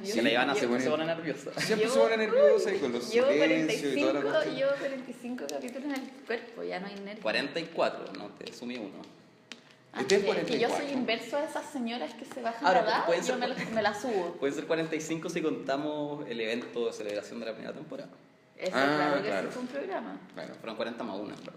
nerviosa. Si la Ivana siempre se pone nerviosa. Siempre se pone nerviosa y con los Llevo silencios y toda la cuestión. llevo 45 capítulos en el cuerpo, ya no hay nervios. 44, no te sumí uno. Este es que 44. yo soy inverso a esas señoras que se bajan Ahora, la edad, pueden yo ser- me la subo. Puede ser 45 si contamos el evento de celebración de la primera temporada. Eso, Ah, claro que claro. sí fue un programa. Claro. Fueron 40 más 1, ¿verdad?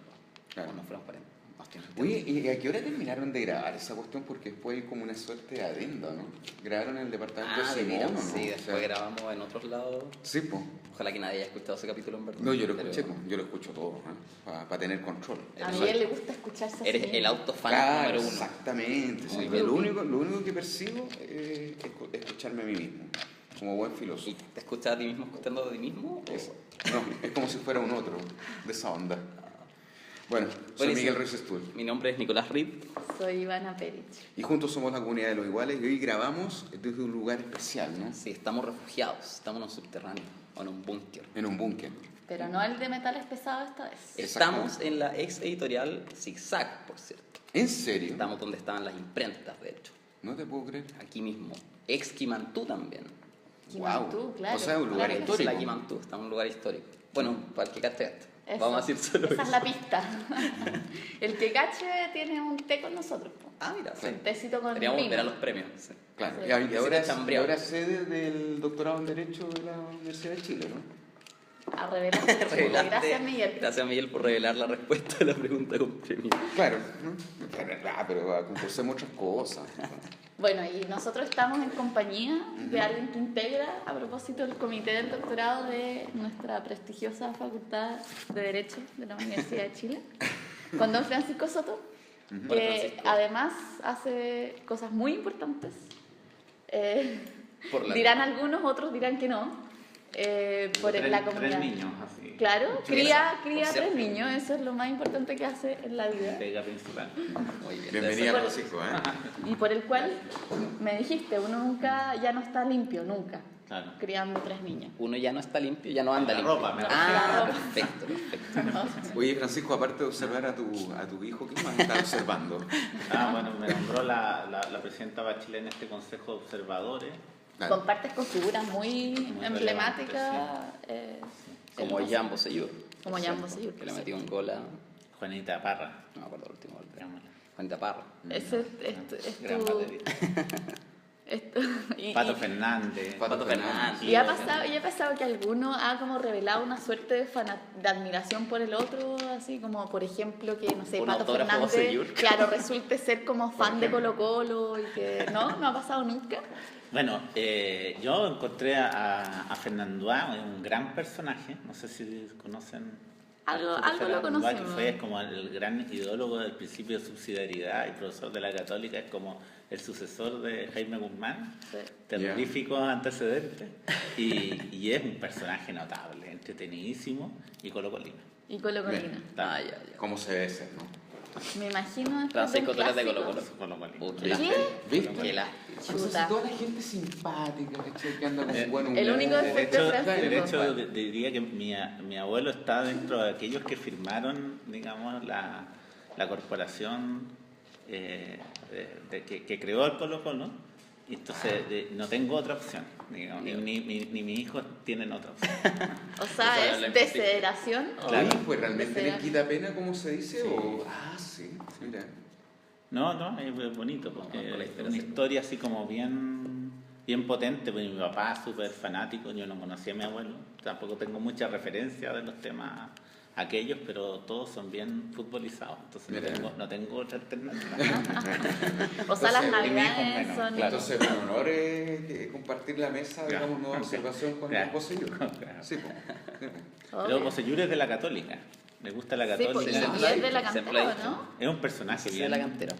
Claro. No fueron 40. No estoy Oye, ¿y a qué hora terminaron de grabar esa cuestión? Porque después hay como una suerte de adenda, ¿no? Grabaron en el departamento de de Simón, ¿o no? sí, O después sea, grabamos en otros lados. Sí, pues. Ojalá que nadie haya escuchado ese capítulo en verdad. No, yo lo Pero escuché, po. Yo lo escucho todo, para tener control. A Miguel le gusta escucharse así. Eres el autofan Claro, número 1. exactamente. Sí. Muy Lo groupie. único que persigo es escucharme a mí mismo, como buen filósofo. ¿Y te escuchas a ti mismo escuchando a ti mismo? No, es como si fuera un otro de esa onda. Bueno, soy Buenísimo. Miguel Ruiz Stuhl. Mi nombre es Nicolás Reed. Soy Ivana Perich. Y juntos somos la comunidad de los iguales y hoy grabamos desde un lugar especial, ¿no? Sí, estamos refugiados, estamos en un subterráneo o en un búnker. En un búnker. Pero no el de metales pesados esta vez. Estamos en la ex editorial Zigzag, por cierto. ¿En serio? Estamos donde estaban las imprentas, de hecho. No te puedo creer. Aquí mismo. Ex Quimantú también. Quimantú, Guau. claro. O sea, un lugar claro que Entonces histórico. la Quimantú, está en un lugar histórico. Bueno, para el que cache esto. Eso. Vamos a decir solo Esa eso. es la pista. El que cache tiene un té con nosotros. Po. Ah, mira, sí. Un tecito con Deberíamos vino. ver a los premios. Sí. Claro. Sí. Y ahora, Sí, y chambreado. ahora sede del doctorado en Derecho de la Universidad de Chile, ¿no? A revelar. Revelaste. Gracias, Miguel. Gracias, Miguel, por revelar la respuesta a la pregunta con premio. Claro. ¿No? Pero concursemos muchas cosas. Bueno, y nosotros estamos en compañía de alguien que integra, a propósito, el comité del doctorado de nuestra prestigiosa Facultad de Derecho de la Universidad de Chile, con don Francisco Soto, Hola, que Francisco. además hace cosas muy importantes. Por la- Dirán algunos, otros dirán que no, por la comunidad. 3 niños, así. Claro, cría Por 3 cierto. niños, eso es lo más importante que hace en la vida. Pega principal. Muy bien. Bienvenida, Bueno. Francisco, ¿eh? Y por el cual me dijiste, uno nunca, ya no está limpio, nunca, Claro. criando 3 niños. Uno ya no está limpio, ya no anda La limpio. ropa, me Ah, refiero. perfecto, perfecto. Oye, Francisco, aparte de observar a tu hijo, ¿qué más estás observando? Bueno, me nombró la presidenta Bachelet en este consejo de observadores. Claro. Compartes con figuras muy emblemáticas, Como hermosas. Jan Bosellur. Como Jan Bosellur, Que le sí. metió un gol a... Juanita Parra. No me acuerdo el último gol. Llámala. Juanita Parra. Ese es Gran tu... baterista. Pato Fernández. Pato Fernández. Y ha pasado que alguno ha como revelado una suerte de admiración por el otro, así como por ejemplo que, no sé, Un Pato autógrafo Fernández, Bosellur. claro, resulte ser como fan de Colo Colo y que no ha pasado nunca. Bueno, yo encontré a Fernandois, un gran personaje. No sé si conocen. Algo Fernandois, lo conocemos. que fue como el gran ideólogo del principio de subsidiariedad y profesor de la Católica, es como el sucesor de Jaime Guzmán. Sí. Terroríficos antecedentes. Y es un personaje notable, entretenidísimo y colocolino. Y Colo Colina. Ah, ya. ¿Cómo se debe ser, no? Me imagino después Francisco, del tú eres de clásico. Colo Colo. Colocolino. Puta, ¿Qué? ¿Viste? Qué la- O sea, Chuta. si toda la gente simpática, ¿cachai? Que anda con buen humor. El único De defecto hecho, de de Francisco. hecho, diría que mi abuelo está dentro de aquellos que firmaron, digamos, la corporación que creó el Colo Colo. Y entonces no tengo otra opción, digamos, ni mis hijos tienen otra opción. O O sea, sea, la es desfederación. Claro. Oye, pues realmente Será. le quita pena, como se dice, Sí. o... Ah, sí, mira. No, es bonito, porque No, con la es historia una sí. historia así como bien potente, porque mi papá es súper fanático, yo no conocía a mi abuelo, tampoco tengo mucha referencia de los temas aquellos, pero todos son bien futbolizados, entonces Mira. no tengo otra alternativa. O sea, las Entonces, y mi hijo navidades menos, son... claro. Entonces, un honor compartir la mesa, Claro. digamos, nueva observación con Claro. el Bosellur. Claro. Sí, pues. Obvio. Pero Bosellur es de la Católica, le gusta la Sí, Católica. pues, y Siempre es de la siempre cantera, ha ¿o dicho. ¿no? Es un personaje Sí, bien... de la cantera.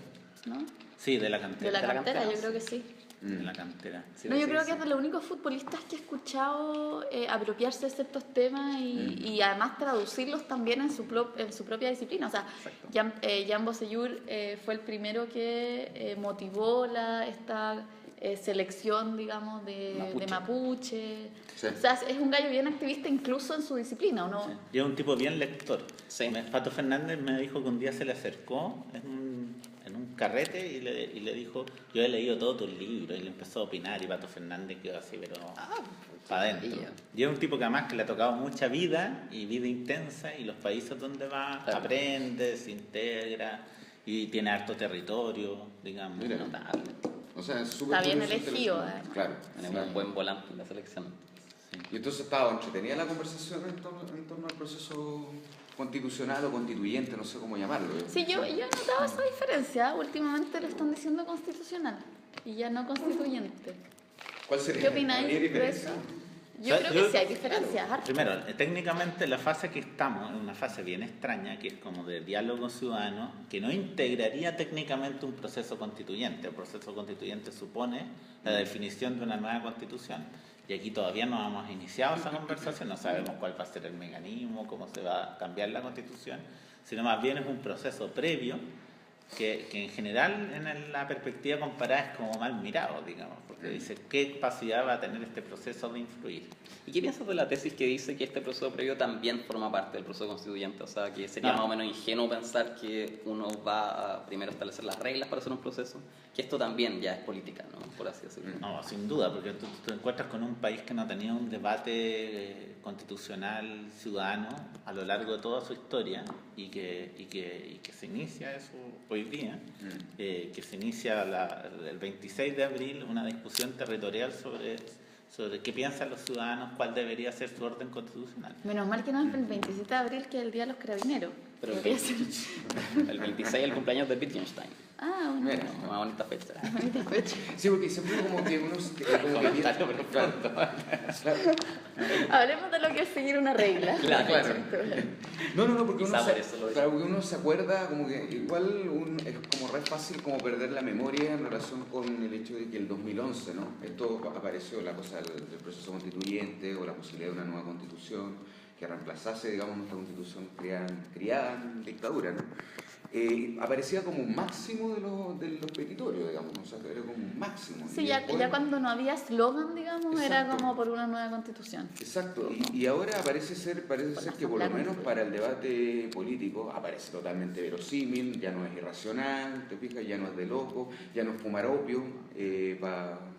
¿No? Sí, de la De cantera. la de la cantera, cantera, yo creo que sí. De la cantera. Sí, No, yo sí, creo sí. que es de los únicos futbolistas que he escuchado apropiarse de ciertos temas y además traducirlos también en su propia disciplina. O sea, Exacto. Jan Bosellur fue el primero que motivó esta selección, digamos, de mapuche. Sí. O sea, es un gallo bien activista incluso en su disciplina, ¿o no? Sí. Y es un tipo bien lector. Sí. Pato Fernández me dijo que un día se le acercó en un carrete y le dijo, yo he leído todos tus libros, y le empezó a opinar, y Pato Fernández quedó así, pero para adentro. Y es un tipo que además que le ha tocado mucha vida, y vida intensa, y los países donde va, aprende, se integra, y tiene harto territorio, digamos. Mira, notable. O sea, es súper Está bien curioso elegido, intelectual. Claro. Tenemos un buen volante en la selección. Y entonces estaba entretenida la conversación en torno al proceso constitucional o constituyente, no sé cómo llamarlo. Sí, yo he notado esa diferencia. Últimamente le están diciendo constitucional y ya no constituyente. ¿Cuál sería? ¿Qué opináis ¿Hay de diferencia? eso? Yo creo que sí hay diferencias. harto. Primero, técnicamente la fase que estamos es una fase bien extraña, que es como de diálogo ciudadano, que no integraría técnicamente un proceso constituyente. El proceso constituyente supone la definición de una nueva constitución. Y aquí todavía no hemos iniciado esa conversación, no sabemos cuál va a ser el mecanismo, cómo se va a cambiar la constitución, sino más bien es un proceso previo que en general en la perspectiva comparada es como mal mirado, digamos, porque dice qué capacidad va a tener este proceso de influir. ¿Y qué piensas de la tesis que dice que este proceso previo también forma parte del proceso constituyente? O sea, que sería más o menos ingenuo pensar que uno va a primero establecer las reglas para hacer un proceso, que esto también ya es política, ¿no? Por así decirlo. No, sin duda, porque tú te encuentras con un país que no ha tenido un debate constitucional ciudadano a lo largo de toda su historia y que se inicia eso hoy día, que se inicia el 26 de abril una discusión territorial sobre qué piensan los ciudadanos, cuál debería ser su orden constitucional. Menos mal que no es el 27 de abril, que es el Día de los Carabineros. Pero Podría ser. el 26 es el cumpleaños de Wittgenstein. Ah, bueno. Mira. Una bonita fecha. Bonita fecha. Sí, porque siempre como que uno como que piensa, claro. Hablemos de lo que es seguir una regla. Claro. No, porque uno, Quizá por eso lo digo. claro, porque uno se acuerda como que igual es como re fácil como perder la memoria en relación con el hecho de que el 2011, ¿no? Esto apareció la cosa del proceso constituyente o la posibilidad de una nueva constitución que reemplazase, digamos, nuestra constitución criada en dictadura, ¿no? Aparecía como un máximo de los petitorios, digamos, o sea, era como un máximo. Sí, Y ya después- cuando no había eslogan, digamos, era Exacto. como por una nueva constitución. Exacto, y ahora parece ser que por lo menos para el debate político aparece totalmente verosímil, ya no es irracional, te fijas, ya no es de loco, ya no es fumar opio,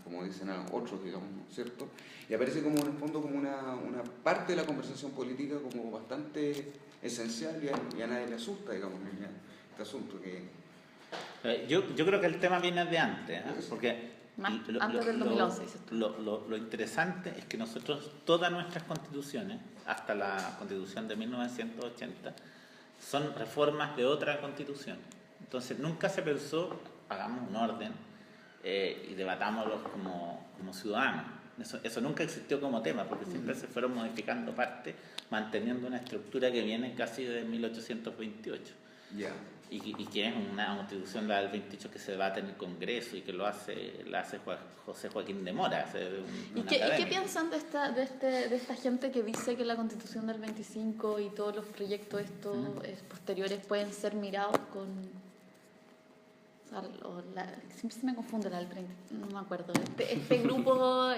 como dicen otros, digamos, ¿cierto? Y aparece como en el fondo como una parte de la conversación política como bastante esencial y a nadie le asusta, digamos, ya, este asunto que... Yo creo que el tema viene de antes, porque Antes del 2011, dices tú. lo interesante es que nosotros, todas nuestras constituciones, hasta la constitución de 1980, son reformas de otra constitución. Entonces nunca se pensó, hagamos un orden y debatámoslos como ciudadanos. Eso nunca existió como tema, porque siempre se fueron modificando partes, manteniendo una estructura que viene casi de 1828. Ya. Y que es una constitución, la del 28, que se debate en el Congreso y que la hace José Joaquín de Mora. ¿Y qué piensan de esta gente que dice que la constitución del 25 y todos los proyectos posteriores pueden ser mirados con... siempre se me confunde la del 30, no me acuerdo. Este grupo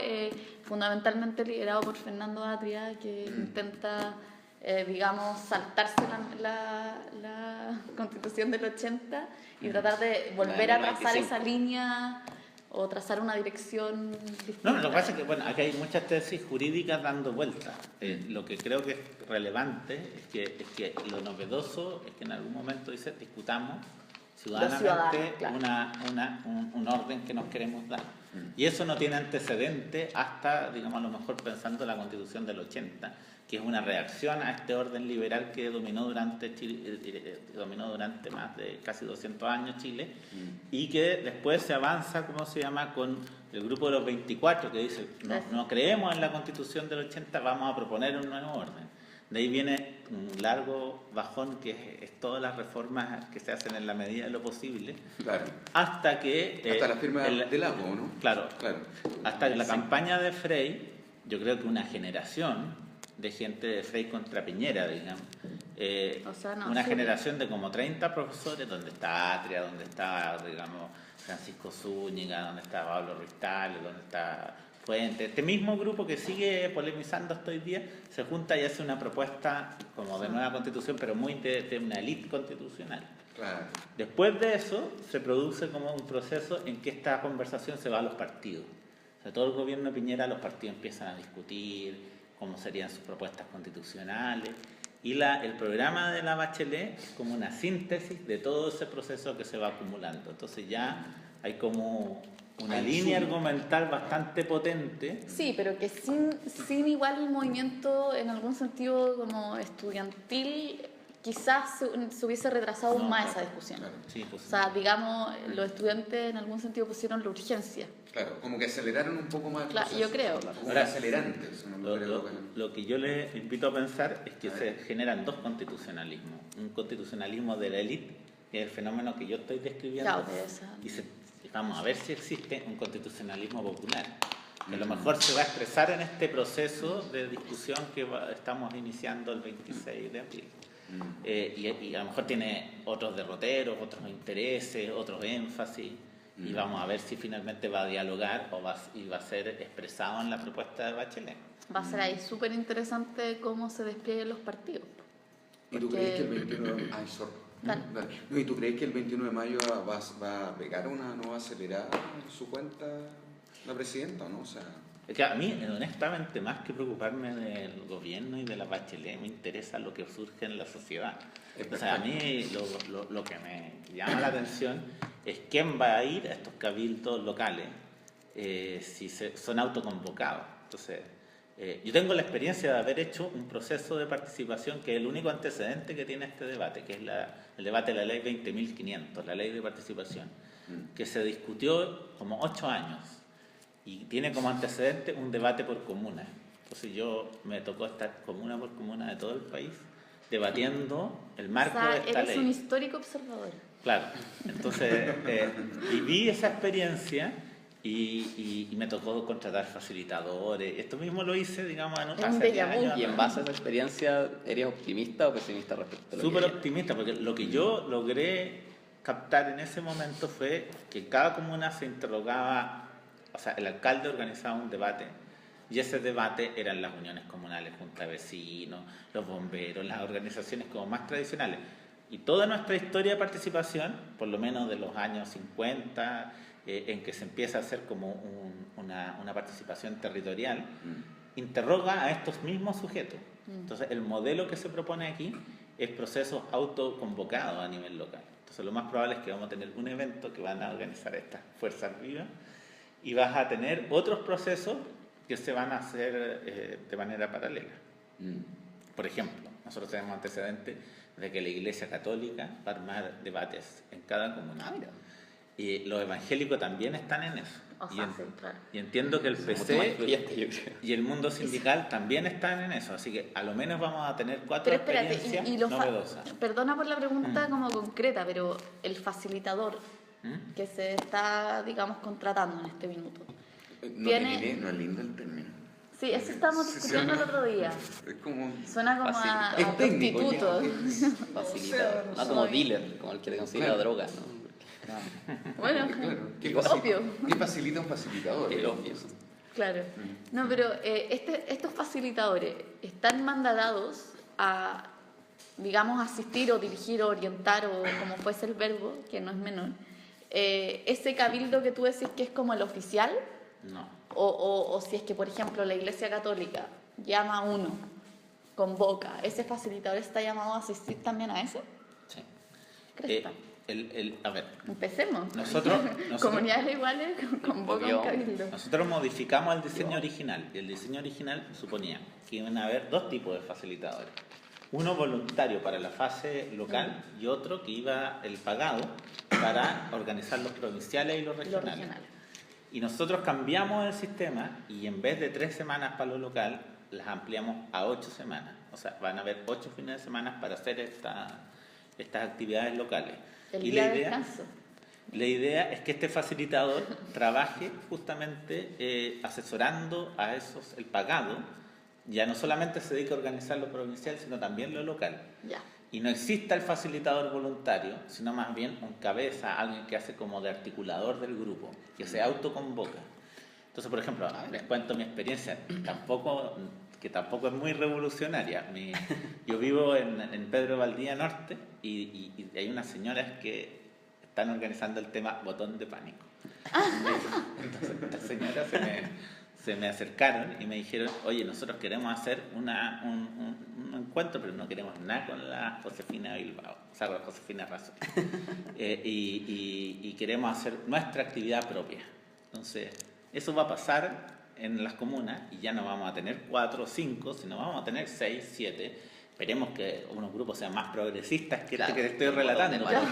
fundamentalmente liderado por Fernando Atria, que intenta... digamos, saltarse la constitución del 80 y tratar de volver a trazar 95. esa línea o trazar una dirección distinta. No, lo que pasa es que aquí hay muchas tesis jurídicas dando vueltas. Lo que creo que es relevante es que lo novedoso es que en algún momento discutamos ciudadanamente claro. un orden que nos queremos dar. Y eso no tiene antecedente hasta, digamos, a lo mejor pensando en la Constitución del 80, que es una reacción a este orden liberal que dominó durante más de casi 200 años Chile, y que después se avanza, ¿cómo se llama?, con el grupo de los 24, que dice, no creemos en la Constitución del 80, vamos a proponer un nuevo orden. De ahí viene un largo bajón que es todas las reformas que se hacen en la medida de lo posible, Claro. hasta que... Hasta la firma del agua, ¿no? Claro. Claro. Hasta la campaña de Frey, yo creo que una generación de gente de Frey contra Piñera, digamos, una generación de como 30 profesores, donde está Atria, donde está, digamos, Francisco Zúñiga, donde está Pablo Ruiz-Tagle, donde está Fuente, este mismo grupo que sigue polemizando hasta hoy día, se junta y hace una propuesta como de nueva constitución, pero muy de una élite constitucional. Claro. Después de eso, se produce como un proceso en que esta conversación se va a los partidos. O sea, todo el gobierno de Piñera, los partidos empiezan a discutir cómo serían sus propuestas constitucionales. Y el programa de la Bachelet es como una síntesis de todo ese proceso que se va acumulando. Entonces ya hay como una línea argumental bastante potente. Sí, pero que sin igual un movimiento en algún sentido como estudiantil, quizás se hubiese retrasado aún más esa discusión. Claro. Sí, pues, O sea, digamos, los estudiantes en algún sentido pusieron la urgencia. Claro, como que aceleraron un poco más el Claro, proceso. yo creo. Como un acelerante. Eso no lo creo. Lo que yo les invito a pensar es que se generan dos constitucionalismos. Un constitucionalismo de la élite, que es el fenómeno que yo estoy describiendo, Claro, de esa. y vamos a ver si existe un constitucionalismo popular, que a lo mejor se va a expresar en este proceso de discusión que estamos iniciando el 26 de abril. Y a lo mejor tiene otros derroteros, otros intereses, otros énfasis, y vamos a ver si finalmente va a dialogar y va a ser expresado en la propuesta de Bachelet. Va a ser ahí súper interesante cómo se desplieguen los partidos. ¿Y tú crees que el 21 de mayo... Dale. No, ¿y tú crees que el 21 de mayo va a pegar una nueva acelerada en su cuenta la presidenta, no? O sea... Es que a mí, honestamente, más que preocuparme del gobierno y de la Bachelet, me interesa lo que surge en la sociedad. O sea, a mí lo que me llama la atención es quién va a ir a estos cabildos locales si son autoconvocados. Entonces, yo tengo la experiencia de haber hecho un proceso de participación que es el único antecedente que tiene este debate, que es el debate de la ley 20.500, la ley de participación, que se discutió como 8 años. Y tiene como antecedente un debate por comuna. Entonces me tocó estar comuna por comuna de todo el país debatiendo el marco de esta ley. Eres un histórico observador. Claro, entonces viví esa experiencia y me tocó contratar facilitadores. Esto mismo lo hice, digamos, hace 10 años. Y en base a esa experiencia, ¿eres optimista o pesimista respecto a lo Súper que optimista, porque lo que yo logré captar en ese momento fue que cada comuna se interrogaba. O sea, el alcalde organizaba un debate y ese debate eran las uniones comunales, junta de vecinos, los bomberos, las organizaciones como más tradicionales. Y toda nuestra historia de participación, por lo menos de los años 50, en que se empieza a hacer como una participación territorial, interroga a estos mismos sujetos. Entonces, el modelo que se propone aquí es procesos autoconvocados a nivel local. Entonces, lo más probable es que vamos a tener un evento que van a organizar estas fuerzas vivas y vas a tener otros procesos que se van a hacer de manera paralela. Por ejemplo, nosotros tenemos antecedentes de que la Iglesia Católica va a armar debates en cada comuna. Y los evangélicos también están en eso. O sea, sí, claro. Y entiendo que el mucho más PC influyente, yo creo. y el mundo sindical también están en eso. Así que a lo menos vamos a tener 4 Pero espérate, experiencias novedosas. perdona por la pregunta como concreta, pero el facilitador que se está, digamos, contratando en este minuto. No es lindo el término. Sí, eso estábamos discutiendo el otro día. Es como... Suena como a Es técnico, prostituto. Facilitador, no como dealer, como el que le consigue la droga, ¿no? Bueno, Claro. obvio. ¿Qué facilita un facilitador? El obvio. Claro. No, pero estos facilitadores están mandatados a, digamos, asistir o dirigir o orientar o como fuese el verbo, que no es menor. Ese cabildo que tú decís que es como el oficial, No. o si es que, por ejemplo, la Iglesia Católica llama a uno, convoca, ¿ese facilitador está llamado a asistir también a ese? Sí. Cresta. A ver, Empecemos. nosotros Comunidades iguales convocan un cabildo. Nosotros modificamos el diseño original y el diseño original suponía que iban a haber 2 tipos de facilitadores. Uno voluntario para la fase local y otro que iba el pagado para organizar los provinciales y los regionales. Y nosotros cambiamos el sistema y en vez de 3 semanas para lo local, las ampliamos a 8 semanas. O sea, van a haber 8 fines de semana para hacer estas actividades locales. El y día de descanso. La idea es que este facilitador trabaje justamente asesorando a el pagado, ya no solamente se dedica a organizar lo provincial, sino también lo local. Ya. Y no exista el facilitador voluntario, sino más bien un cabeza, alguien que hace como de articulador del grupo, que se autoconvoca. Entonces, por ejemplo, les cuento mi experiencia, tampoco que tampoco es muy revolucionaria. Yo vivo en Pedro Valdivia Norte y hay unas señoras que están organizando el tema botón de pánico. Entonces estas señoras se me acercaron y me dijeron, oye, nosotros queremos hacer un encuentro, pero no queremos nada con la Josefina Bilbao, o sea, con la Josefina Razo. Y queremos hacer nuestra actividad propia. Entonces, eso va a pasar en las comunas y ya no vamos a tener 4 o 5, sino vamos a tener 6, 7. Esperemos que unos grupos sean más progresistas que claro, que te estoy relatando. Claro.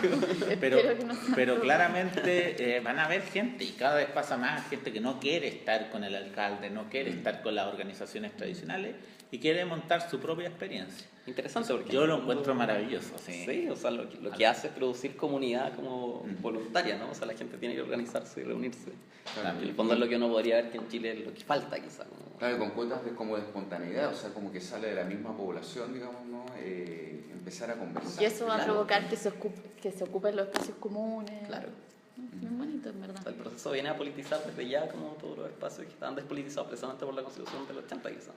Pero claramente van a haber gente, y cada vez pasa más gente que no quiere estar con el alcalde, no quiere estar con las organizaciones tradicionales y quiere montar su propia experiencia. Interesante, porque Yo lo encuentro maravilloso. Sí, o sea, lo que hace es producir comunidad como voluntaria, ¿no? O sea, la gente tiene que organizarse y reunirse. Claro. En el fondo es lo que uno podría ver que en Chile es lo que falta, quizá. Como... Claro, con cuotas como de espontaneidad, o sea, como que sale de la misma población, digamos, ¿no? Empezar a conversar. Y eso va a Claro. provocar que se ocupen los espacios comunes. Claro. Bien bonito, en verdad. El proceso viene a politizar desde ya como todos los espacios que estaban despolitizados precisamente por la Constitución del 80, quizá.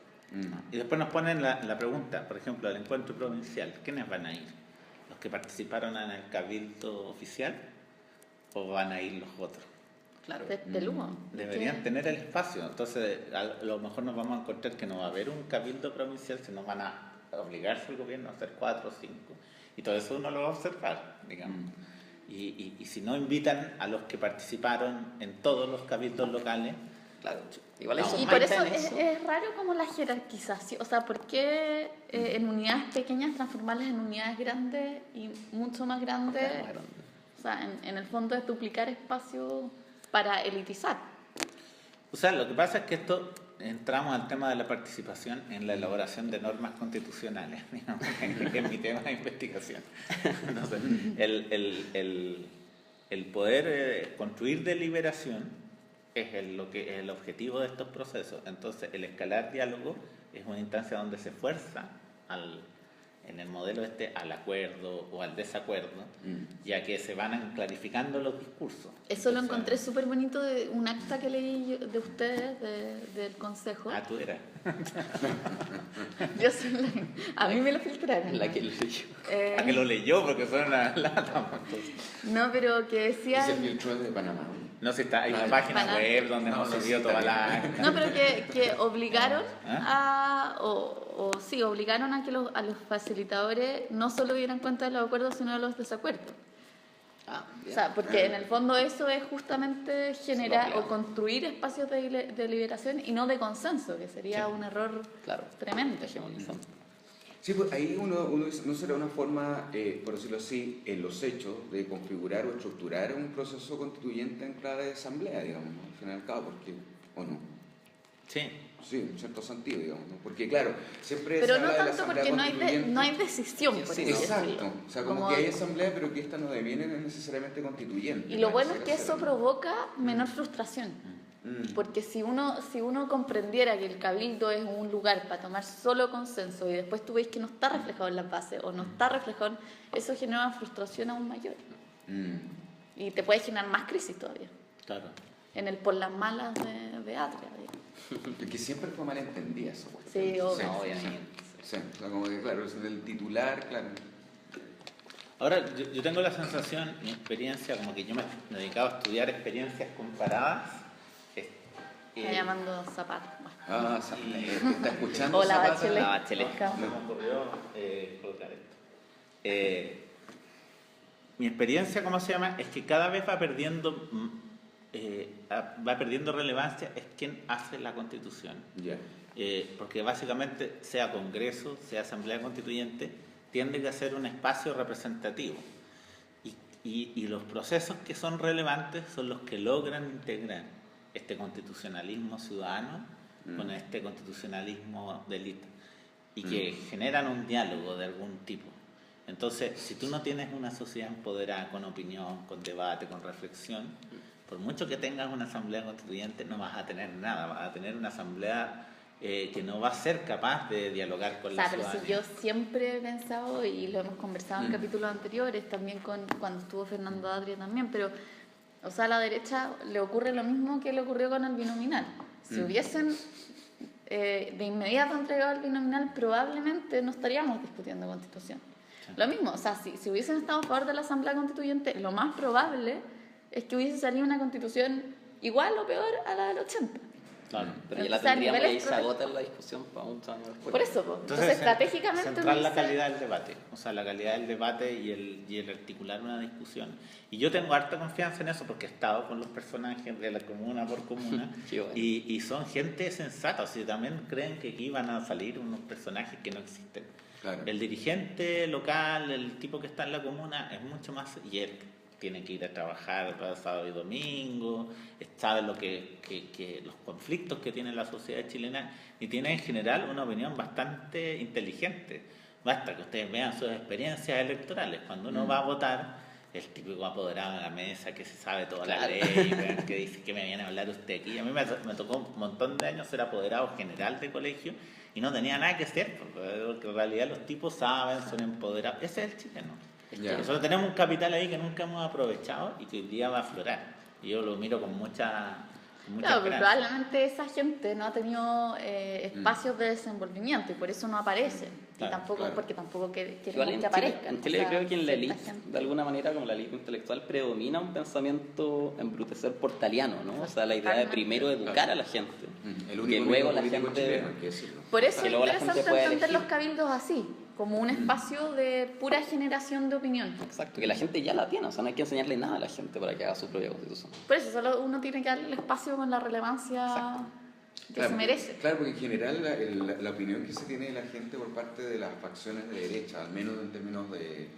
Y después nos ponen la pregunta, por ejemplo, del encuentro provincial, ¿quiénes van a ir? ¿Los que participaron en el cabildo oficial o van a ir los otros? Claro. De Lugo. Deberían tener el espacio, entonces a lo mejor nos vamos a encontrar que no va a haber un cabildo provincial, sino van a obligarse el gobierno a hacer 4 o 5, y todo eso uno lo va a observar, digamos. Y si no invitan a los que participaron en todos los cabildos locales, Claro. Igual eso Y por eso es raro como la jerarquización, o sea, ¿por qué en unidades pequeñas transformarlas en unidades grandes y mucho más grandes? O sea, en el fondo es duplicar espacio para elitizar. o sea, lo que pasa es que esto entramos al tema de la participación en la elaboración de normas constitucionales, digamos, que es mi tema de investigación. Entonces, el poder construir deliberación es el objetivo de estos procesos. Entonces, el escalar diálogo es una instancia donde se fuerza en el modelo al acuerdo o al desacuerdo, ya que se van clarificando los discursos. Eso lo encontré súper bonito de un acta que leí yo, de ustedes, del consejo. Ah, tú eras. Yo soy a mí me lo filtraron. La que lo leyó. ¿A que lo leyó? Porque son una lata. No, pero que decía... Ese filtro es de Panamá. No sé, hay una página Panamá. web donde No, hemos sí, subido sí, toda está la... bien. No, pero que obligaron ¿Ah? sí, obligaron a que a los facilitadores no solo dieran cuenta de los acuerdos, sino de los desacuerdos. O sea, porque en el fondo eso es justamente generar o construir espacios de liberación y no de consenso, que sería un error tremendo. Hegemonizante. Sí, pues ahí no será una forma, por decirlo así, en los hechos, de configurar o estructurar un proceso constituyente en clave de asamblea, digamos, ¿no? Al fin y al cabo, porque, ¿o no? Sí. Sí, en cierto sentido, digamos, ¿no? Porque claro, siempre Pero se no habla de la tanto asamblea porque constituyente. no hay decisión, por Sí, así Exacto, decirlo. o sea, como que hay asamblea, pero que esta no deviene necesariamente constituyente. Y lo bueno es Pareciera que eso ser, ¿no? provoca menor frustración. Porque si uno comprendiera que el cabildo es un lugar para tomar solo consenso y después tú ves que no está reflejado en las bases o no está reflejado, eso genera una frustración aún mayor. Y te puede generar más crisis todavía. Claro. En el por las malas de Atria, digamos. Es que siempre fue mal entendida esa cuestión. Sí, obvio. Obviamente. Sí, o sea, como que claro, es del titular, claro. Ahora, yo tengo la sensación, mi experiencia, como que yo me he dedicado a estudiar experiencias comparadas. Está llamando Zapata. Bueno. Ah, ¿está escuchando? Hola, Zapata? Bachelet. La Bachelet. Me ocurrió colocar esto. Mi experiencia, ¿cómo se llama? Es que cada vez va perdiendo relevancia es quien hace la Constitución. Ya. Porque básicamente, sea Congreso, sea Asamblea Constituyente, tiende a ser un espacio representativo. Y los procesos que son relevantes son los que logran integrar este constitucionalismo ciudadano con este constitucionalismo de élite y que generan un diálogo de algún tipo. Entonces, si tú no tienes una sociedad empoderada con opinión, con debate, con reflexión, por mucho que tengas una asamblea constituyente no vas a tener nada, vas a tener una asamblea que no va a ser capaz de dialogar con la Pero ciudadanía. si yo siempre he pensado, y lo hemos conversado en capítulos anteriores, también cuando estuvo Fernando Adria también, pero a la derecha le ocurre lo mismo que le ocurrió con el binominal. Si hubiesen de inmediato entregado el binominal, probablemente no estaríamos discutiendo constitución. Lo mismo, o sea, si hubiesen estado a favor de la Asamblea Constituyente, lo más probable es que hubiese salido una constitución igual o peor a la del 80. Claro, pero ya la tendríamos y ahí se agota la discusión para un año después. Por eso, entonces estratégicamente... Centrar la calidad del debate, o sea, la calidad del debate y el articular una discusión. Y yo tengo harta confianza en eso porque he estado con los personajes de la comuna por comuna bueno. y son gente sensata, o sea, también creen que aquí van a salir unos personajes que no existen. Claro. El dirigente local, el tipo que está en la comuna, es mucho más... Y él tiene que ir a trabajar para sábado y domingo, sabe lo que los conflictos que tiene la sociedad chilena y tiene en general una opinión bastante inteligente. Basta que ustedes vean sus experiencias electorales. Cuando uno va a votar, el típico apoderado en la mesa que se sabe toda la ley, que dice que me viene a hablar usted aquí. A mí me tocó un montón de años ser apoderado general de colegio y no tenía nada que hacer, porque en realidad los tipos saben, son empoderados. Ese es el chileno. Ya. Nosotros tenemos un capital ahí que nunca hemos aprovechado y que hoy día va a aflorar. Y yo lo miro con mucha claro, pero esperanza. probablemente esa gente no ha tenido espacios de desenvolvimiento y por eso no aparece. Claro, y tampoco, claro. porque tampoco queremos Igual que aparezcan. En Chile o sea, creo que en la cierta élite, gente. de alguna manera, como la élite intelectual, predomina un pensamiento embrutecer portaliano, ¿no? O sea, la idea de primero educar a la gente. El que único luego la político gente... chileno, hay que decirlo. Por eso que es luego la gente interesante pueda entender elegir. los cabildos así, como un espacio de pura generación de opinión. Exacto, que la gente ya la tiene, o sea, no hay que enseñarle nada a la gente para que haga su propia constitución. Por eso solo uno tiene que darle el espacio con la relevancia que se merece. Claro, porque en general la opinión que se tiene de la gente por parte de las facciones de derecha, al menos en términos de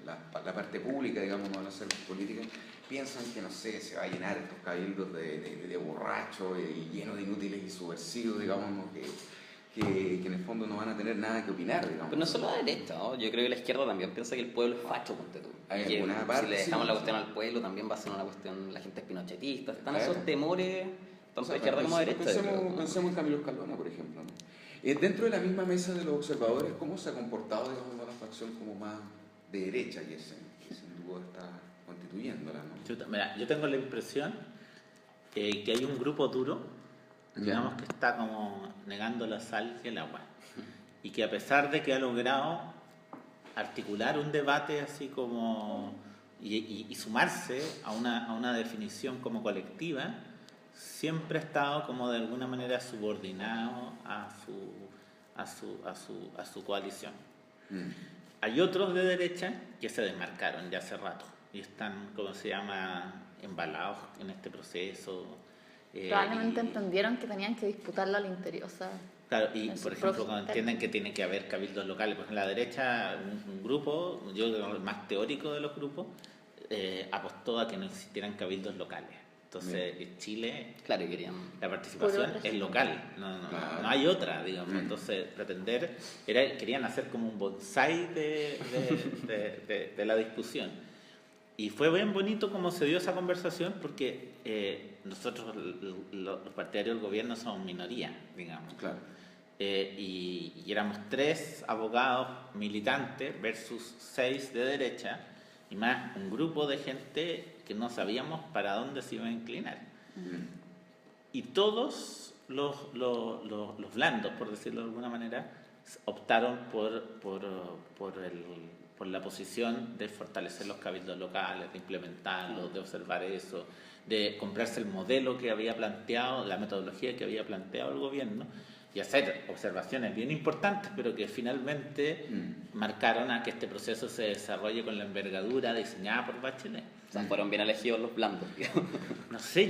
la parte pública, digamos, no van a ser política, piensan que, no sé, se va a llenar estos cabildos de borrachos y llenos de inútiles y subversivos, digamos, ¿no? que en el fondo no van a tener nada que opinar, digamos. Pero no solo la derecha, ¿no? Yo creo que la izquierda también piensa que el pueblo es facho, ponte tú. Hay Que alguna parte, si le dejamos sí. la cuestión al pueblo, también va a ser una cuestión, la gente es pinochetista. Están Claro. esos temores, tanto O sea, de izquierda como de derecha. yo creo, ¿no? Pensemos en Camilo Escalona, por ejemplo, ¿no? Dentro de la misma mesa de los observadores, ¿cómo se ha comportado, digamos, la facción como más de derecha que sin duda está constituyéndola, ¿no? Yo tengo la impresión que hay un grupo duro, digamos, que está como negando la sal y el agua. Y que a pesar de que ha logrado articular un debate así como y sumarse a una definición como colectiva, siempre ha estado como de alguna manera subordinado a su coalición. Hay otros de derecha que se desmarcaron ya hace rato y están, ¿cómo se llama?, embalados en este proceso. Probablemente entendieron que tenían que disputarlo al interior. O sea, Claro, y en sus por ejemplo, propios cuando entienden que tiene que haber cabildos locales, por ejemplo, la derecha, un grupo, yo el más teórico de los grupos, apostó a que no existieran cabildos locales. Entonces, en Chile, Claro, querían. la participación es local, no hay otra, digamos. Entonces, querían hacer como un bonsái de la discusión. Y fue bien bonito cómo se dio esa conversación porque nosotros, los partidarios del gobierno, somos minoría, digamos. Claro. Y éramos 3 abogados militantes versus 6 de derecha y más un grupo de gente que no sabíamos para dónde se iba a inclinar. Y todos los blandos, por decirlo de alguna manera, optaron por la posición de fortalecer los cabildos locales, de implementarlos, de observar eso, de comprarse el modelo que había planteado, la metodología que había planteado el gobierno y hacer observaciones bien importantes, pero que finalmente marcaron a que este proceso se desarrolle con la envergadura diseñada por Bachelet. O sea, fueron bien elegidos los blandos, digamos. No sé,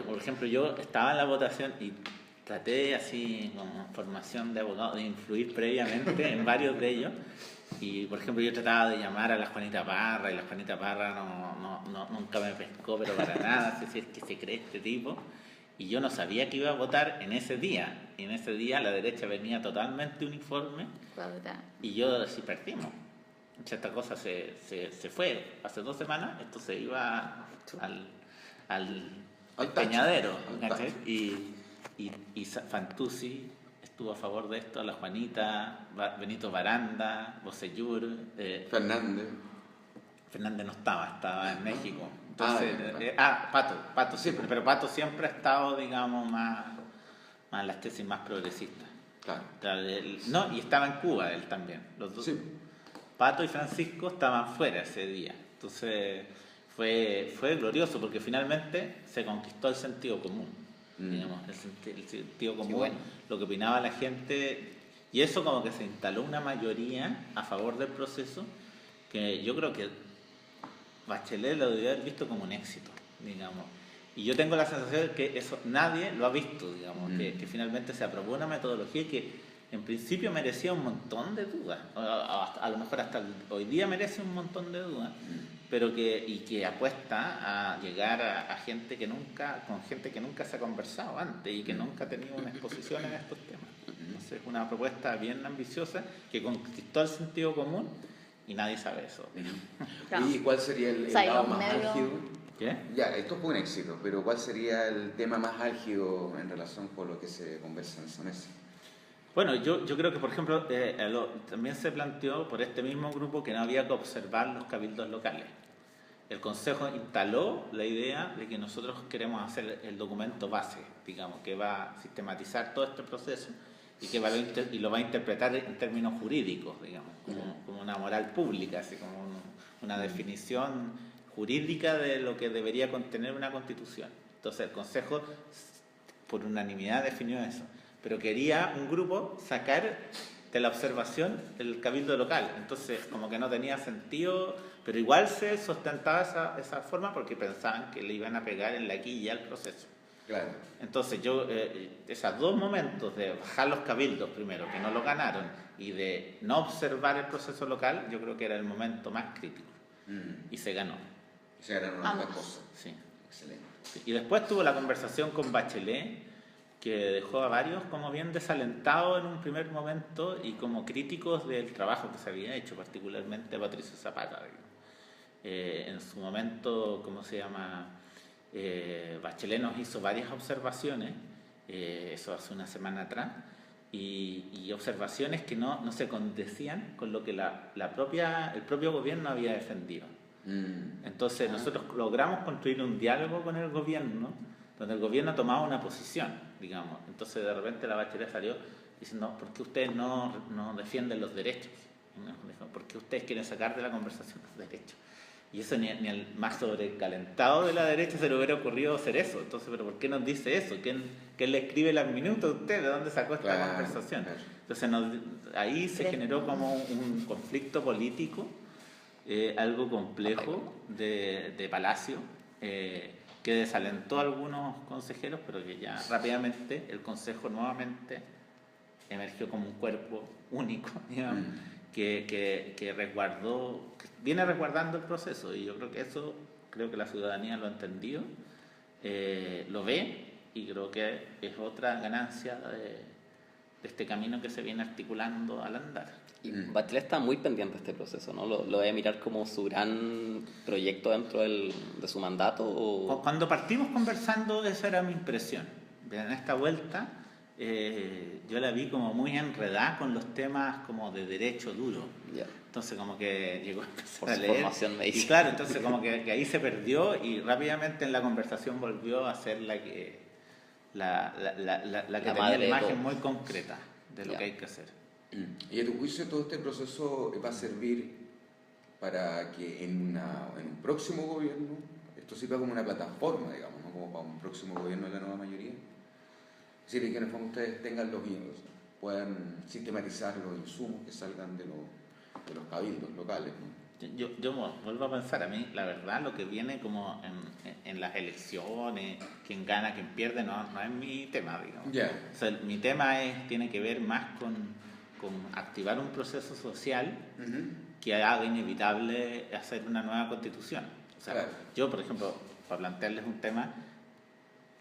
por ejemplo, yo estaba en la votación y traté así, como formación de abogado, de influir previamente en varios de ellos. Y, por ejemplo, yo trataba de llamar a la Juanita Parra, y la Juanita Parra nunca me pescó, pero para nada, si es que se cree este tipo. Y yo no sabía que iba a votar en ese día. Y en ese día la derecha venía totalmente uniforme. Y yo sí perdimos. Esta cosa se fue. Hace 2 semanas esto se iba al Peñadero. Al Y Fantuzzi estuvo a favor de esto, la Juanita, Benito Baranda, Bocellur. Fernández no estaba en México. Entonces, Pato siempre, pero Pato siempre ha estado, digamos, las tesis más progresistas. Claro. No, y estaba en Cuba él también. Los dos, Sí. Pato y Francisco estaban fuera ese día. Entonces fue glorioso porque finalmente se conquistó el sentido común. Digamos, el sentido común, bueno. lo que opinaba la gente, y eso como que se instaló una mayoría a favor del proceso que yo creo que Bachelet lo debió haber visto como un éxito, digamos. Y yo tengo la sensación de que eso nadie lo ha visto, digamos, que finalmente se aprobó una metodología que en principio merecía un montón de dudas, a lo mejor hasta hoy día merece un montón de dudas, pero que apuesta a llegar a gente que nunca, con gente que nunca se ha conversado antes y que nunca ha tenido una exposición en estos temas. Entonces es una propuesta bien ambiciosa que conquistó el sentido común y nadie sabe eso. Claro. ¿Y cuál sería el O sea, lado los más medios- álgido? ¿Qué? Ya, esto fue un éxito, pero ¿cuál sería el tema más álgido en relación con lo que se conversa en esa mesa? Bueno, yo creo que, por ejemplo, también se planteó por este mismo grupo que no había que observar los cabildos locales. El Consejo instaló la idea de que nosotros queremos hacer el documento base, digamos, que va a sistematizar todo este proceso y que lo va a interpretar en términos jurídicos, digamos, como una moral pública, así como una definición jurídica de lo que debería contener una constitución. Entonces el Consejo, por unanimidad, definió eso. Pero quería un grupo sacar de la observación el cabildo local. Entonces, como que no tenía sentido, pero igual se sustentaba esa forma porque pensaban que le iban a pegar en la quilla al proceso. Claro. Entonces, esos dos momentos de bajar los cabildos primero, que no lo ganaron, y de no observar el proceso local, yo creo que era el momento más crítico. Y se ganó. Se ganaron ambas cosas. Sí. Excelente. Sí. Y después tuvo la conversación con Bachelet, que dejó a varios como bien desalentados en un primer momento y como críticos del trabajo que se había hecho, particularmente Patricio Zapata. En su momento, ¿cómo se llama? Bachelet nos hizo varias observaciones, eso hace una semana atrás, y observaciones que no se condecían con lo que el propio gobierno había defendido. Entonces nosotros logramos construir un diálogo con el gobierno, donde el gobierno tomaba una posición, digamos. Entonces de repente la Bachelet salió diciendo, ¿por qué ustedes no defienden los derechos? ¿Por qué ustedes quieren sacar de la conversación los derechos? Y eso ni al más sobrecalentado de la derecha se le hubiera ocurrido hacer eso. Entonces, ¿pero por qué nos dice eso? ¿Quién le escribe las minutos a usted? ¿De dónde sacó esta conversación? Claro. Entonces ahí se generó como un conflicto político, algo complejo de Palacio, que desalentó a algunos consejeros, pero que ya rápidamente el Consejo nuevamente emergió como un cuerpo único, digamos, que viene resguardando el proceso, y yo creo que la ciudadanía lo ha entendido, lo ve, y creo que es otra ganancia de este camino que se viene articulando al andar. Y Bachelet está muy pendiente de este proceso, ¿no? ¿Lo debe mirar como su gran proyecto dentro de su mandato? ¿O? Cuando partimos conversando, esa era mi impresión. En esta vuelta, yo la vi como muy enredada con los temas como de derecho duro. Yeah. Entonces como que llegó a empezar Por a su leer. formación me dice. Y claro, entonces como que ahí se perdió y rápidamente en la conversación volvió a ser la que tenía madre la de imagen todo. muy concreta de lo Ya. que hay que hacer. Y a tu juicio todo este proceso va a servir para que en un próximo gobierno esto sirva como una plataforma, digamos, ¿no? Como para un próximo gobierno de la nueva mayoría. Es decir, que en el fondo ustedes tengan puedan sistematizar los insumos que salgan de los cabildos locales, ¿no? Yo vuelvo a pensar, a mí la verdad lo que viene como en las elecciones, quién gana, quién pierde, no es mi tema, digamos. Ya. O sea, mi tema tiene que ver más con activar un proceso social que haga inevitable hacer una nueva constitución. O sea, Claro. yo, por ejemplo, para plantearles un tema,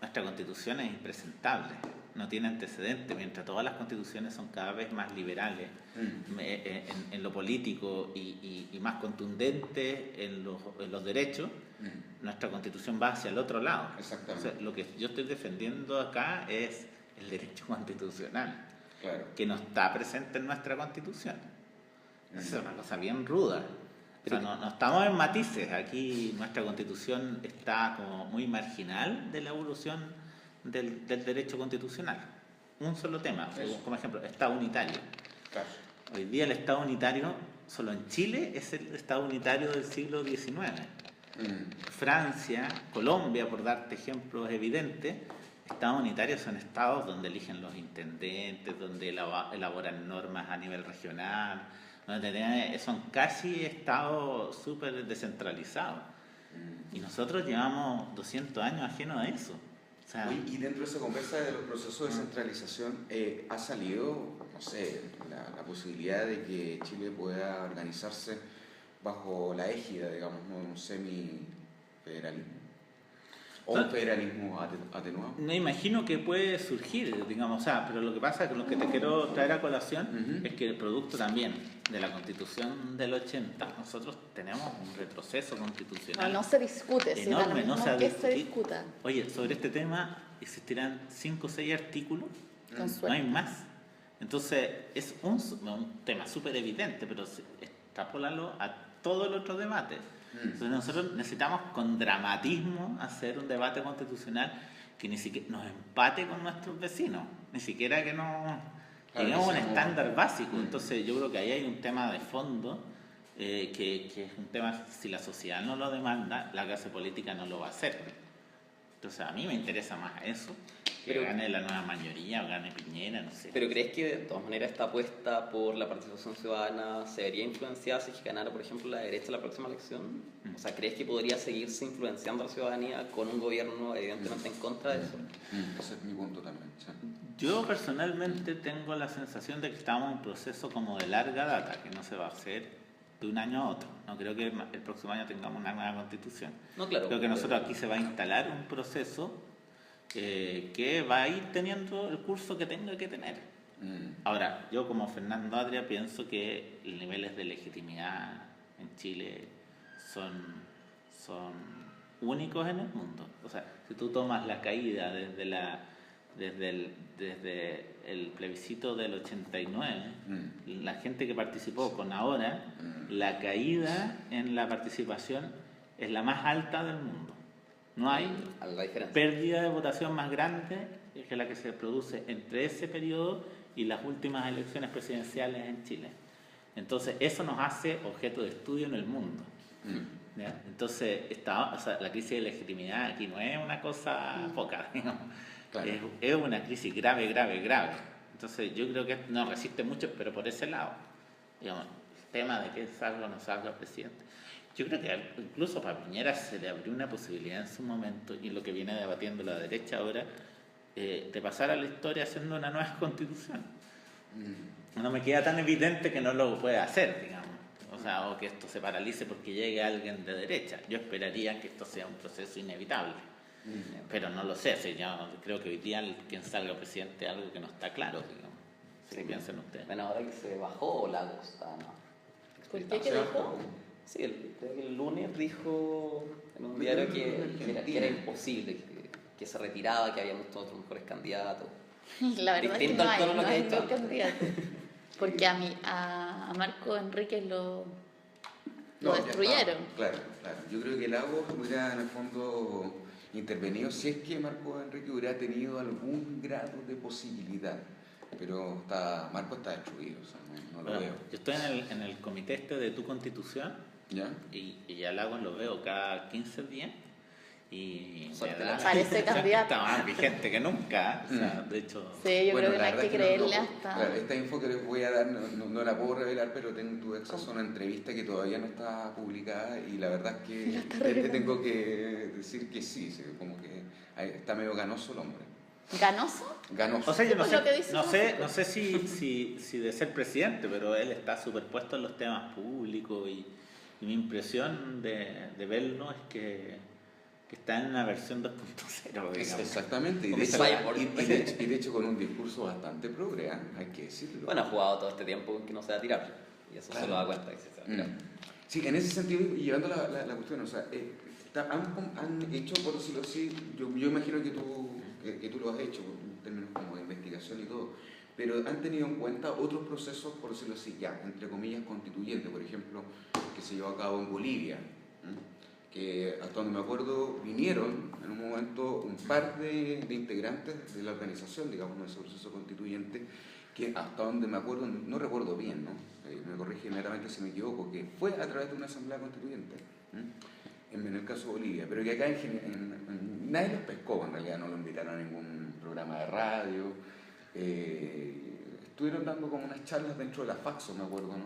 nuestra constitución es impresentable, no tiene antecedentes, mientras todas las constituciones son cada vez más liberales en lo político y más contundentes en los derechos. Nuestra constitución va hacia el otro lado. Exactamente. O sea, lo que yo estoy defendiendo acá es el derecho constitucional, Claro. que no está presente en nuestra constitución. Es una cosa bien ruda. O sea, no estamos en matices. Aquí nuestra constitución está como muy marginal de la evolución del derecho constitucional. un solo tema, como ejemplo, Estado unitario. Claro. Hoy día el Estado unitario, solo en Chile, es el Estado unitario del siglo XIX. Francia, Colombia, por darte ejemplos evidentes, estados unitarios son estados donde eligen los intendentes, donde elaboran normas a nivel regional, donde son casi estados súper descentralizados. Y nosotros llevamos 200 años ajenos a eso. O sea, Oye, y dentro de esa conversa de los procesos de descentralización, ¿ha salido, no sé, la posibilidad de que Chile pueda organizarse bajo la égida, digamos, de un semi-federalismo? ¿O un federalismo atenuado? Me imagino que puede surgir, digamos, o sea, pero lo que pasa es que lo que te quiero traer a colación es que el producto también de la Constitución del 80, nosotros tenemos un retroceso constitucional. No se discute, si da lo enorme, mismo no se que discute. se discuta. Oye, sobre este tema existirán 5 o 6 artículos, Con no suerte. hay más. Entonces, es un tema súper evidente, pero extrapólalo a todo el otro debate. Entonces nosotros necesitamos con dramatismo hacer un debate constitucional que ni siquiera nos empate con nuestros vecinos, ni siquiera que nos lleguemos a un estándar básico. Entonces yo creo que ahí hay un tema de fondo que es un tema, si la sociedad no lo demanda, la clase política no lo va a hacer. Entonces a mí me interesa más eso, que gane la nueva mayoría o gane Piñera, no sé. ¿Pero crees que de todas maneras esta apuesta por la participación ciudadana se vería influenciada si ganara, por ejemplo, la derecha la próxima elección? O sea, ¿crees que podría seguirse influenciando a la ciudadanía con un gobierno evidentemente en contra de eso? Ese es mi punto también. Sí. Yo personalmente tengo la sensación de que estamos en un proceso como de larga data, que no se va a hacer de un año a otro. No creo que el próximo año tengamos una nueva constitución. No, claro. Creo que nosotros aquí se va a instalar un proceso que va a ir teniendo el curso que tenga que tener. Ahora, yo como Fernando Adria pienso que los niveles de legitimidad en Chile son únicos en el mundo. O sea, si tú tomas la caída desde el plebiscito del 89, la gente que participó con ahora, la caída en la participación es la más alta del mundo. No hay pérdida de votación más grande que la que se produce entre ese periodo y las últimas elecciones presidenciales en Chile. Entonces, eso nos hace objeto de estudio en el mundo. ¿Ya? Entonces, la crisis de legitimidad aquí no es una cosa poca, digamos. Claro. Es una crisis grave. Entonces, yo creo que no resiste mucho, pero por ese lado, digamos, el tema de que salga o no salga el presidente. Yo creo que incluso para Piñera se le abrió una posibilidad en su momento, y lo que viene debatiendo la derecha ahora, de pasar a la historia haciendo una nueva constitución. No me queda tan evidente que no lo pueda hacer, digamos. O sea, o que esto se paralice porque llegue alguien de derecha. Yo esperaría que esto sea un proceso inevitable. Pero no lo sé. O sea, yo creo que hoy día quien salga presidente es algo que no está claro, digamos. ¿Qué piensan ustedes? Bueno, ahora que se bajó la costa, ¿no? ¿Por qué? ¿Qué dijo? Sí, el lunes dijo en un diario que era imposible, que se retiraba, que había muchos otros mejores candidatos. La verdad distinto es que al tono no hay lo que ha dos candidatos. Porque a Marco Enríquez lo destruyeron. Claro. Yo creo que Lagos hubiera en el fondo intervenido si es que Marco Enríquez hubiera tenido algún grado de posibilidad. Pero Marco está destruido, o sea, no lo veo. Yo estoy en el comité de tu constitución. ¿Ya? Y a Lagos lo veo cada 15 días y parece candidato. Está más vigente que nunca. O sea, de hecho, sí, yo creo que no hay que creerle hasta. Claro, esta info que les voy a dar no la puedo revelar, pero tuve acceso a una entrevista que todavía no está publicada y la verdad es que te tengo que decir que sí, como que está medio ganoso el hombre. ¿Ganoso? Ganoso. O sea, yo no sé si de ser presidente, pero él está superpuesto en los temas públicos y mi impresión de verlo es que está en una versión 2.0, digamos. Exactamente, y de hecho con un discurso bastante progre, hay que decirlo. Bueno, ha jugado todo este tiempo que no se va a tirar, y eso se lo da cuenta que se va a tirar. Sí, en ese sentido, y llevando la cuestión, o sea, han hecho, por decirlo así, yo imagino que tú lo has hecho en términos como de investigación y todo, pero han tenido en cuenta otros procesos, por decirlo así, ya, entre comillas, constituyentes, por ejemplo, que se llevó a cabo en Bolivia, que hasta donde me acuerdo vinieron en un momento un par de integrantes de la organización, digamos, de ese proceso constituyente, que hasta donde me acuerdo, no recuerdo bien, ¿no? Me corrige inmediatamente si me equivoco, que fue a través de una asamblea constituyente, en el caso de Bolivia, pero que acá nadie los pescó, en realidad no lo invitaron a ningún programa de radio, estuvieron dando como unas charlas dentro de la Faxo, me acuerdo, ¿no?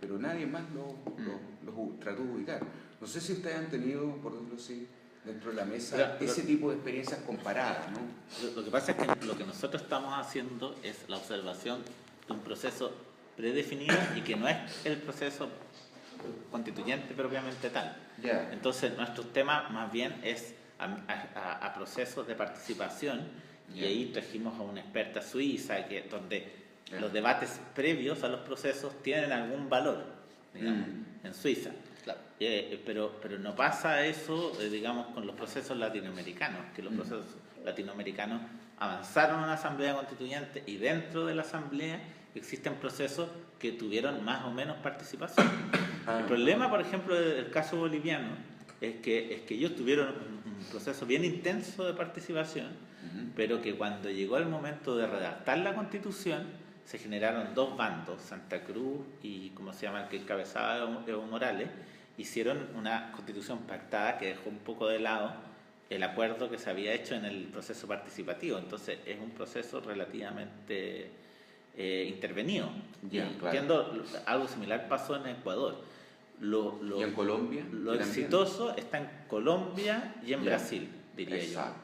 Pero nadie más los trató de ubicar. No sé si ustedes han tenido, por decirlo así, dentro de la mesa ese tipo de experiencias comparadas, ¿no? Lo que pasa es que lo que nosotros estamos haciendo es la observación de un proceso predefinido y que no es el proceso constituyente propiamente tal. Yeah. Entonces, nuestro tema más bien es a procesos de participación y ahí trajimos a una experta suiza donde los debates previos a los procesos tienen algún valor, digamos, en Suiza. Claro. Pero no pasa eso, digamos, con los procesos latinoamericanos, que los procesos latinoamericanos avanzaron a una asamblea constituyente y dentro de la asamblea existen procesos que tuvieron más o menos participación. El problema, por ejemplo, del caso boliviano es que ellos tuvieron un proceso bien intenso de participación, pero que cuando llegó el momento de redactar la Constitución se generaron dos bandos, Santa Cruz y, ¿cómo se llama?, el que encabezaba Evo Morales, hicieron una Constitución pactada que dejó un poco de lado el acuerdo que se había hecho en el proceso participativo. Entonces es un proceso relativamente intervenido. Yeah, claro. Entiendo, algo similar pasó en Ecuador. ¿Y en Colombia? Lo exitoso está en Colombia y en Brasil, diría Exacto.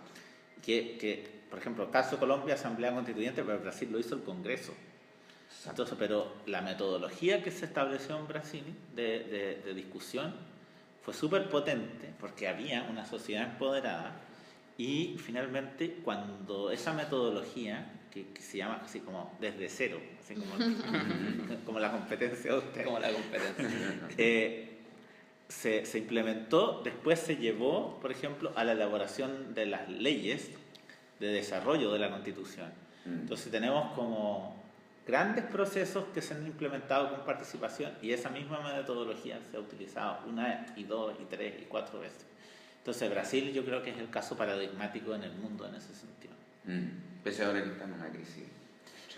yo. Que, por ejemplo, caso Colombia, Asamblea Constituyente, pero Brasil lo hizo el Congreso. Entonces, pero la metodología que se estableció en Brasil de discusión fue súper potente porque había una sociedad empoderada y finalmente cuando esa metodología que se llama así como desde cero, así como la competencia de usted, Como la competencia. se implementó, después se llevó, por ejemplo, a la elaboración de las leyes de desarrollo de la Constitución. Entonces tenemos como grandes procesos que se han implementado con participación y esa misma metodología se ha utilizado una y dos y tres y cuatro veces. Entonces Brasil yo creo que es el caso paradigmático en el mundo en ese sentido. Pese a ahora que estamos en una crisis.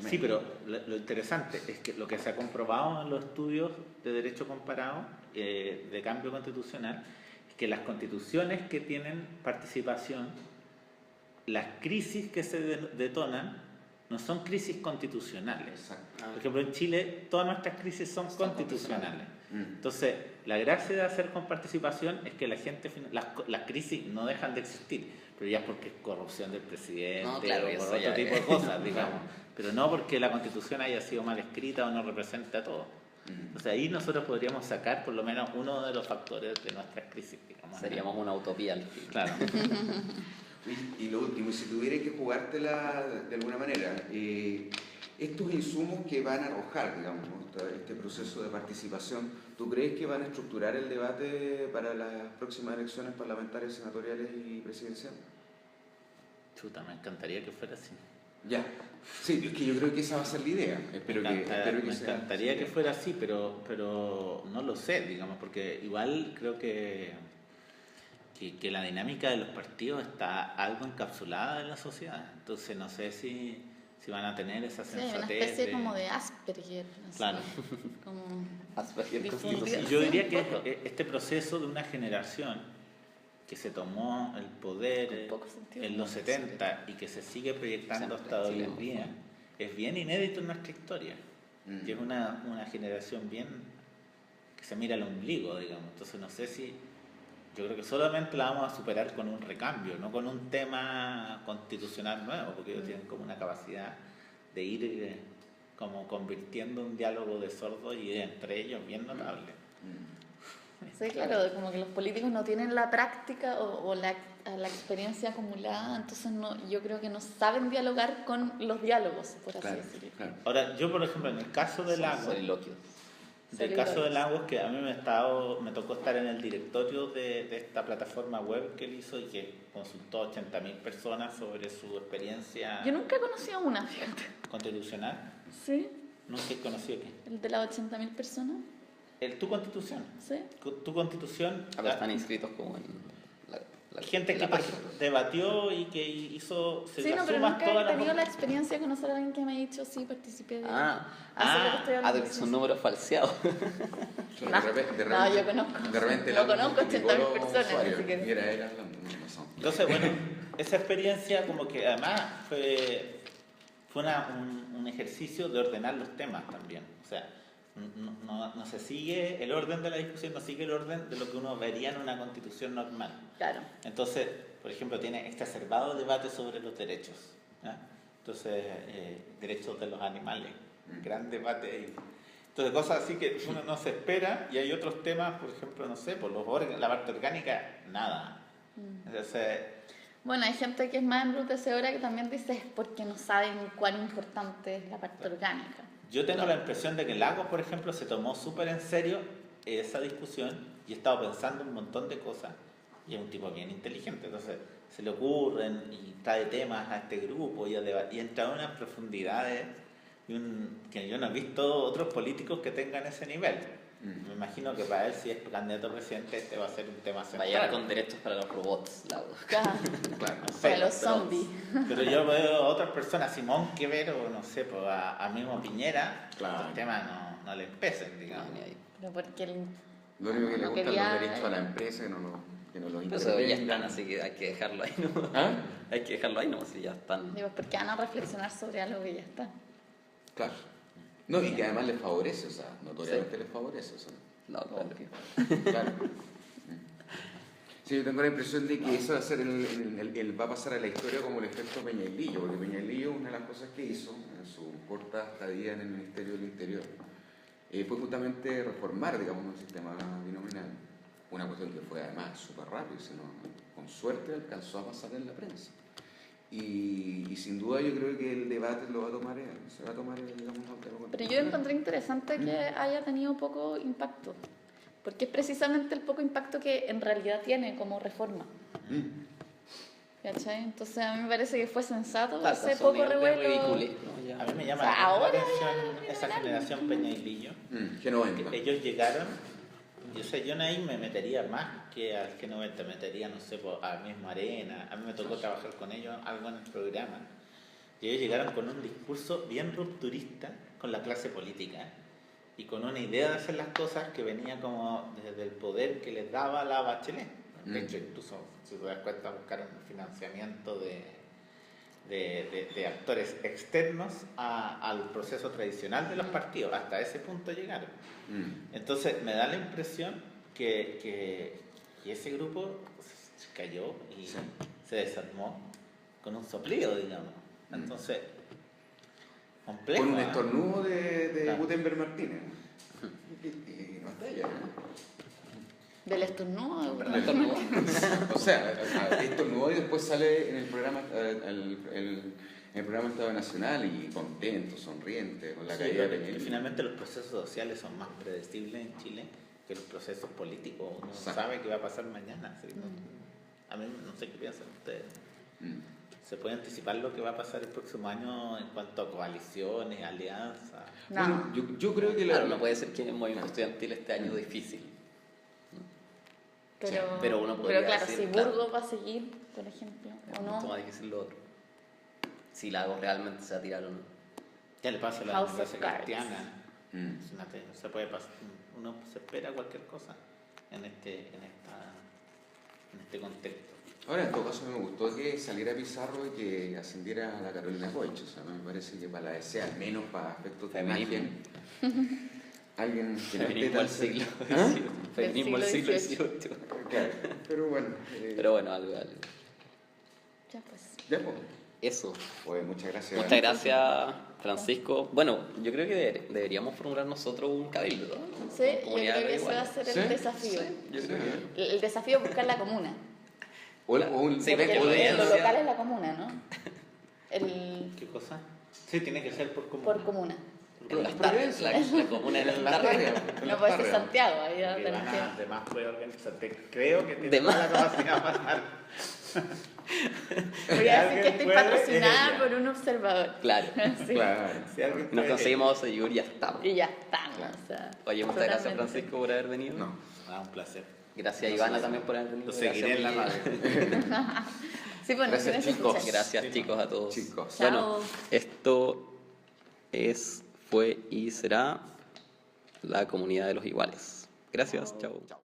Sí, pero lo interesante es que lo que se ha comprobado en los estudios de derecho comparado de cambio constitucional es que las constituciones que tienen participación, las crisis que se detonan no son crisis constitucionales. Exacto. Por ejemplo, en Chile todas nuestras crisis son constitucionales. Entonces, la gracia de hacer con participación es que la gente, las crisis no dejan de existir, pero ya es porque es corrupción del presidente o por otro tipo de cosas, digamos. Pero no porque la Constitución haya sido mal escrita o no represente a todo. Entonces ahí nosotros podríamos sacar por lo menos uno de los factores de nuestras crisis, digamos. Seríamos una utopía al fin. Claro. Y lo último, y si tuviera que jugártela de alguna manera, estos insumos que van a arrojar, digamos, este proceso de participación, ¿tú crees que van a estructurar el debate para las próximas elecciones parlamentarias, senatoriales y presidenciales? Chuta, me encantaría que fuera así. Ya, sí, es que yo creo que esa va a ser la idea. Me encantaría que fuera así, pero no lo sé, digamos, porque igual creo que la dinámica de los partidos está algo encapsulada en la sociedad. Entonces no sé si van a tener esa sensatez. Una especie como de Asperger. Así, claro. Como Asperger difundir. Yo diría que este proceso de una generación que se tomó el poder en los 70 y que se sigue proyectando hasta hoy en día, es bien inédito en nuestra historia. Y es una generación bien que se mira al ombligo, digamos. Entonces no sé si... Yo creo que solamente la vamos a superar con un recambio, no con un tema constitucional nuevo, porque ellos tienen como una capacidad de ir como convirtiendo un diálogo de sordos y entre ellos bien notable. Sí, claro, como que los políticos no tienen la práctica o la experiencia acumulada, entonces yo creo que no saben dialogar con los diálogos, por así decirlo. Claro. Ahora, yo por ejemplo, en el caso del agua, que a mí me tocó estar en el directorio de esta plataforma web que él hizo y que consultó a 80.000 personas sobre su experiencia. Yo nunca he conocido una, fíjate. Constitucional. ¿Sí? ¿Nunca he conocido qué? ¿El de las 80.000 personas? Tu constitución. ¿Sí? Tu constitución. Pero están inscritos como en Gente que debatió y que hizo. Sí, no, pero nunca he tenido la experiencia de conocer a alguien que me ha dicho sí, participé de. Eso es lo que estoy hablando. Son números falseados. No, yo conozco. De repente no conozco 80.000 personas. Así que... Mira, él hablando. Entonces, bueno, esa experiencia, como que además fue un ejercicio de ordenar los temas también. O sea, no se sigue el orden de la discusión, no sigue el orden de lo que uno vería en una constitución normal. Claro. Entonces, por ejemplo, tiene exacerbado debate sobre los derechos. ¿Ya? Entonces, derechos de los animales, gran debate ahí. Entonces, cosas así que uno no se espera, y hay otros temas, por ejemplo, no sé, por la parte orgánica, nada. Entonces, bueno, hay gente que es más embrutecedora que también dice es porque no saben cuán importante es la parte orgánica. Yo tengo la impresión de que Lagos, por ejemplo, se tomó súper en serio esa discusión y he estado pensando un montón de cosas. Y es un tipo bien inteligente, entonces se le ocurren y trae temas a este grupo y entra en unas profundidades que yo no he visto otros políticos que tengan ese nivel. Me imagino que para él, si es candidato a presidente, este va a ser un tema central. Vaya con derechos para los robots, Lagos. Claro. No sé, Para los zombies. Pero yo veo a otras personas, Simón Quevero, no sé, pues a mismo Piñera, Claro. el tema no le pesen, digamos. No, ni ahí. Pero porque Lo único que le no gustan quería- los derechos a la empresa, que no los Pero eso ya intervengan. están, así que hay que dejarlo ahí, ¿no? ¿Ah? Hay que dejarlo ahí, ¿no? Si ya están. Digo, porque van a reflexionar sobre algo que ya está. Claro. No, y que además les favorece, o sea, notoriamente les favorece, o sea. No, claro. Claro. Sí, yo tengo la impresión de que eso va a ser va a pasar a la historia como el efecto Peñailillo, porque Peñailillo, una de las cosas que hizo en su corta estadía en el Ministerio del Interior, fue justamente reformar, digamos, un sistema binominal. Una cuestión que fue además súper rápido, sino con suerte alcanzó a pasar en la prensa. Y sin duda yo creo que el debate se va a tomar, digamos, Pero yo encontré interesante que haya tenido poco impacto, porque es precisamente el poco impacto que en realidad tiene como reforma. ¿Cachai? Entonces a mí me parece que fue sensato ese poco revuelo. A mí me llama O sea, la ahora atención ya esa generación Peñailillo. G90. Que ellos llegaron, yo ahí me metería más que al G90, metería, no sé, a mismo Arena. A mí me tocó trabajar con ellos algo en el programa. Y ellos llegaron con un discurso bien rupturista con la clase política y con una idea de hacer las cosas que venía como desde el poder que les daba la Bachelet. De hecho, incluso, si te das cuenta, buscaron financiamiento de actores externos al proceso tradicional de los partidos. Hasta ese punto llegaron. Entonces, me da la impresión que ese grupo se cayó y se desarmó con un soplido, digamos. Entonces, complejo. Con un estornudo de Claro. Gutenberg Martínez. Y no está ella, ¿no? Del estornudo. O sea, estornudó y después sale en el programa, en el programa Estado Nacional y contento, sonriente, con la caída de Peña. Finalmente los procesos sociales son más predecibles en Chile que los procesos políticos. Uno no sabe qué va a pasar mañana. ¿Sí? A mí no sé qué piensan ustedes. ¿Se puede anticipar lo que va a pasar el próximo año en cuanto a coaliciones, alianzas? No. Bueno, yo creo que Claro, no puede ser que el movimiento estudiantil este año difícil. Pero uno podría claro, decir, si claro. Burgos va a seguir, por ejemplo, o Es mucho no. más difícil lo otro. Si Lagos realmente se va a tirar o no. Ya le pasa a la House of democracia Cards. cristiana. Se puede pasar, uno se espera cualquier cosa en este contexto. Ahora, en todo caso, me gustó que saliera Pizarro y que ascendiera a la Carolina Goich. O sea, me parece que para la DC, al menos para aspectos de imagen, alguien que no esté Feminismo tan del siglo ¿Ah? XVIII. Feminismo del siglo XVIII. XVIII. Claro, pero bueno. Pero bueno, algo. Ya pues. Ya, pues. Eso. Pues muchas gracias. Muchas gracias, Francisco. Bueno, yo creo que deberíamos formular nosotros un cabildo, ¿no? Sí, yo creo que ese va a ser el desafío. Yo creo que... El desafío es buscar la comuna. O un Sí, Porque porque lo podría- local es la comuna, ¿no? El ¿Qué cosa? Sí, tiene que ser por comuna. por comuna. En Las Tarrias, la comuna de Las Tarrias. No puede ser Santiago, ahí va a tener que... Además puede organizar. Creo que tiene De toda más. la capacidad para armar. Voy a decir alguien que estoy puede, patrocinada ella. por un observador. Claro. Sí. Claro. Si alguien Nos puede, conseguimos seguir y ya estamos. Y ya estamos. O sea, Oye, muchas gracias, totalmente. Francisco, por haber venido. No. Un placer. Gracias, Ivana, también por haber venido. Lo seguiré en la Gracias, radio. Sí, bueno, Gracias, gracias, chicos. muchachos. Gracias, chicos, a todos. Chicos. Bueno, Chao. esto fue y será la comunidad de los iguales. Gracias, chao.